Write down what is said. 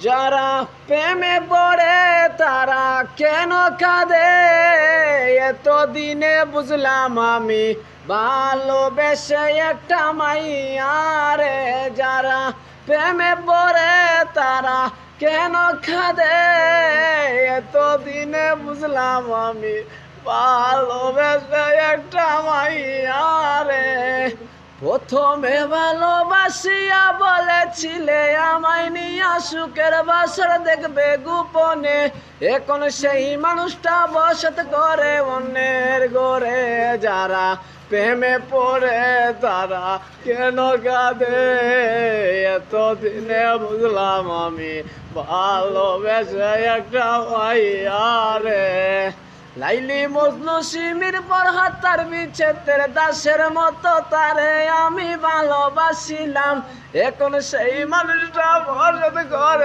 যারা প্রেমে পড়ে তারা কেন কাঁদে, এতদিনে বুঝলাম আমি ভালোবেসে একটা মাইয়ারে। যারা প্রেমে পড়ে তারা কেন কাঁদে, এতদিনে বুঝলাম আমি ভালোবেসে একটা মাইয়ারে। প্রথমে ভালোবাসিয়া বলেছিলে আমায় নিয়া সুখের বাসর দেখবে গোপনে, এখন সেই মানুষটা বসত করে অন্যের ঘরে। যারা প্রেমে পড়ে তারা কেন কাঁদে, এতদিনে বুঝলাম আমি ভালোবেসে একটা মাইয়ারে। লাইলি মজনু শিমির ফরহাদ তার বিচ্ছেদের দাসের মতো তারে আমি ভালোবাসিলাম, এখন সেই মানুষটা বসত করে